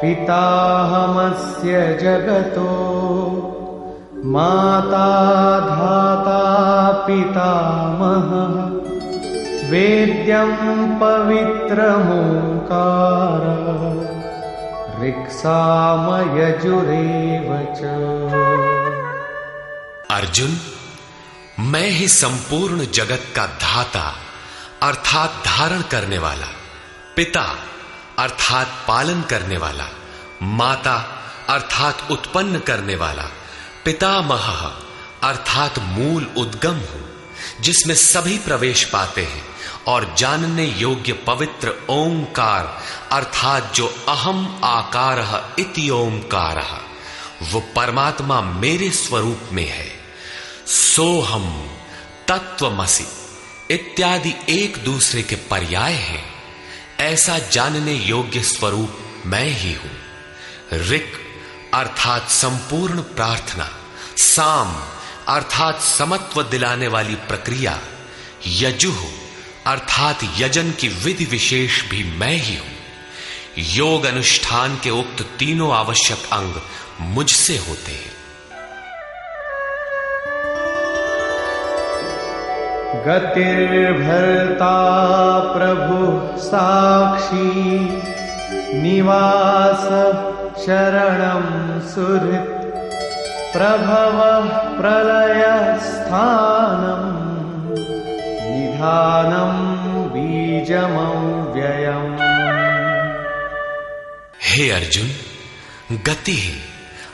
पिताहमस्य जगतो माता धाता पितामहः वेद्यं पवित्रमोंकार ऋक्सामयजुरेव च। अर्जुन, मैं ही संपूर्ण जगत का धाता अर्थात धारण करने वाला, पिता अर्थात पालन करने वाला, माता अर्थात उत्पन्न करने वाला, पितामह अर्थात मूल उद्गम हूं जिसमें सभी प्रवेश पाते हैं, और जानने योग्य पवित्र ओंकार अर्थात जो अहम आकारः इति ओंकारः, वो परमात्मा मेरे स्वरूप में है। सोहम, तत्वमसि इत्यादि एक दूसरे के पर्याय हैं। ऐसा जानने योग्य स्वरूप मैं ही हूं। ऋक् अर्थात संपूर्ण प्रार्थना, साम अर्थात समत्व दिलाने वाली प्रक्रिया, यजुः अर्थात यजन की विधि विशेष भी मैं ही हूं। योग अनुष्ठान के उक्त तीनों आवश्यक अंग मुझसे होते हैं। गतिर्भर्ता प्रभु साक्षी निवास शरणं सुहृत् प्रभवः प्रलय स्थानं निधानं बीजमव्ययम्। हे अर्जुन, गति है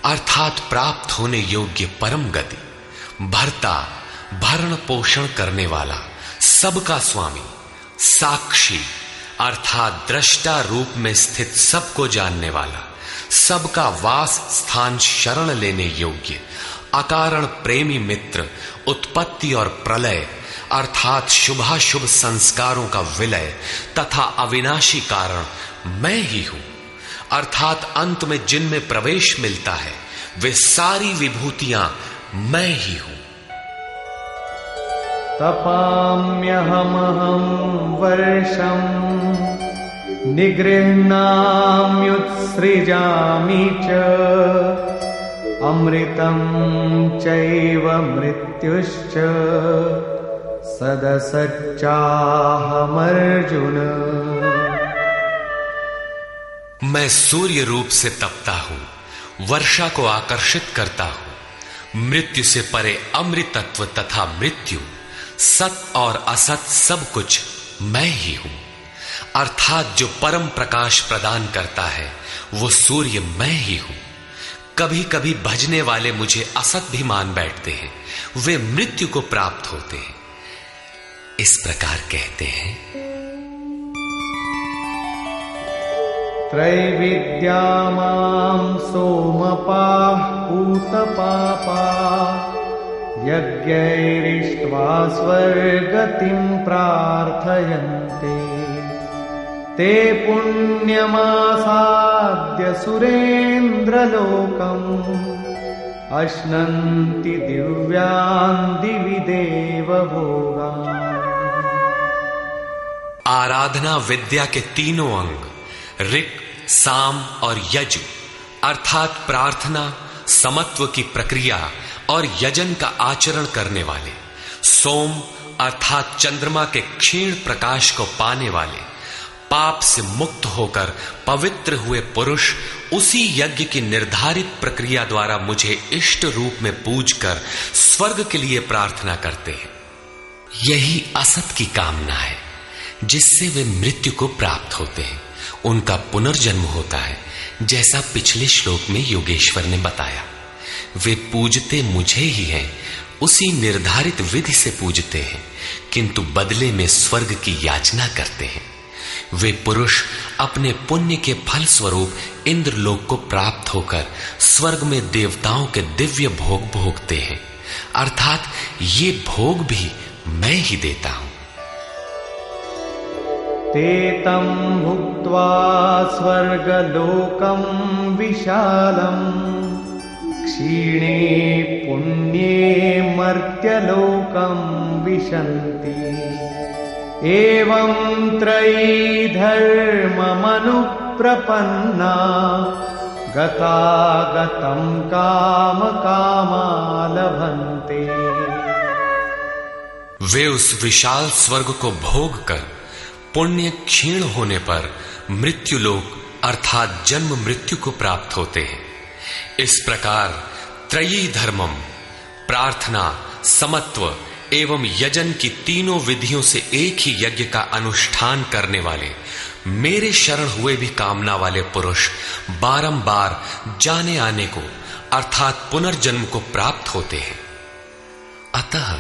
अर्थात प्राप्त होने योग्य परम गति, भर्ता भरण पोषण करने वाला, सबका स्वामी, साक्षी अर्थात दृष्टा रूप में स्थित सबको जानने वाला, सबका वास स्थान शरण लेने योग्य, अकारण प्रेमी मित्र, उत्पत्ति और प्रलय अर्थात शुभाशुभ संस्कारों का विलय तथा अविनाशी कारण मैं ही हूं, अर्थात अंत में जिनमें प्रवेश मिलता है वे सारी विभूतियां मैं ही हूं। तपाम्यहमहं वर्षं निगृह्णाम्युत्सृजामि च अमृतं चैव मृत्युश्च सदसच्चाहमर्जुन। मैं सूर्य रूप से तपता हूं, वर्षा को आकर्षित करता हूं, मृत्यु से परे अमृतत्व तथा मृत्यु, सत और असत सब कुछ मैं ही हूं, अर्थात जो परम प्रकाश प्रदान करता है वो सूर्य मैं ही हूं। कभी कभी भजने वाले मुझे असत भी मान बैठते हैं, वे मृत्यु को प्राप्त होते हैं। इस प्रकार कहते हैं। त्रैविद्या मां सोमपाः पूतपापाः यज्ञैरिष्ट्वा स्वर्गतिं प्रार्थयन्ते ते पुण्यमासाद्य सुरेन्द्रलोकम् अश्नन्ति दिव्यान् दिवि देवभोगान्। आराधना विद्या के तीनों अंग ऋक्, साम और यजु अर्थात प्रार्थना, समत्व की प्रक्रिया और यजन का आचरण करने वाले, सोम अर्थात चंद्रमा के क्षीण प्रकाश को पाने वाले, पाप से मुक्त होकर पवित्र हुए पुरुष उसी यज्ञ की निर्धारित प्रक्रिया द्वारा मुझे इष्ट रूप में पूजकर स्वर्ग के लिए प्रार्थना करते हैं। यही असत की कामना है जिससे वे मृत्यु को प्राप्त होते हैं, उनका पुनर्जन्म होता है, जैसा पिछले श्लोक में योगेश्वर ने बताया। वे पूजते मुझे ही हैं, उसी निर्धारित विधि से पूजते हैं, किंतु बदले में स्वर्ग की याचना करते हैं। वे पुरुष अपने पुण्य के फल स्वरूप इंद्रलोक को प्राप्त होकर स्वर्ग में देवताओं के दिव्य भोग भोगते हैं, अर्थात ये भोग भी मैं ही देता हूं। ते तं भुक्त्वा स्वर्गलोकं विशालम् क्षीणे पुण्ये मर्त्यलोकं विशन्ति एवं त्रयी धर्ममनुष्ठाय प्रपन्ना गतागतं काम कामा लभन्ते। वे उस विशाल स्वर्ग को भोग कर पुण्य क्षीण होने पर मृत्युलोक अर्थात जन्म मृत्यु को प्राप्त होते हैं। इस प्रकार त्रयी धर्मम, प्रार्थना, समत्व एवं यजन की तीनों विधियों से एक ही यज्ञ का अनुष्ठान करने वाले मेरे शरण हुए भी कामना वाले पुरुष बारंबार जाने आने को अर्थात पुनर्जन्म को प्राप्त होते हैं। अतः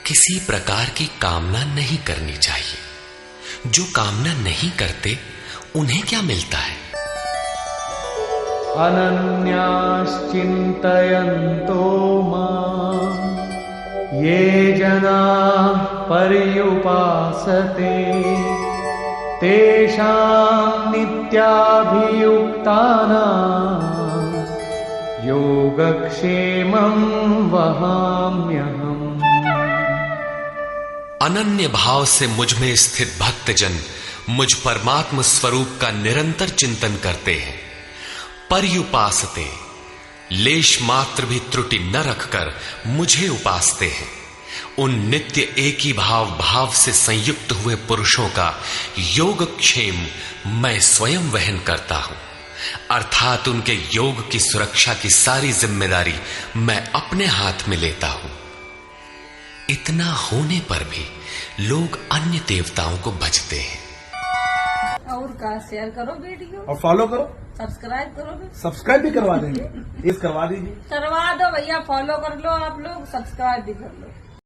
किसी प्रकार की कामना नहीं करनी चाहिए। जो कामना नहीं करते उन्हें क्या मिलता है? अनन्याश्चिन्तयन्तो मां ये जनाः पर्युपासते तेषां नित्याभियुक्तानां योगक्षेमं वहाम्यहम्। अनन्य भाव से मुझ में स्थित भक्तजन मुझ परमात्म स्वरूप का निरंतर चिंतन करते हैं। पर्युपासते, लेश मात्र भी त्रुटि न रखकर मुझे उपासते हैं। उन नित्य एक ही भाव से संयुक्त हुए पुरुषों का योगक्षेम मैं स्वयं वहन करता हूं, अर्थात उनके योग की सुरक्षा की सारी जिम्मेदारी मैं अपने हाथ में लेता हूं। इतना होने पर भी लोग अन्य देवताओं को भजते हैं। और का शेयर करो वीडियो और फॉलो करो, सब्सक्राइब करोगे? सब्सक्राइब भी करवा देंगे। ये करवा दीजिए। करवा दो भैया, फॉलो कर लो आप लोग, सब्सक्राइब भी कर लो।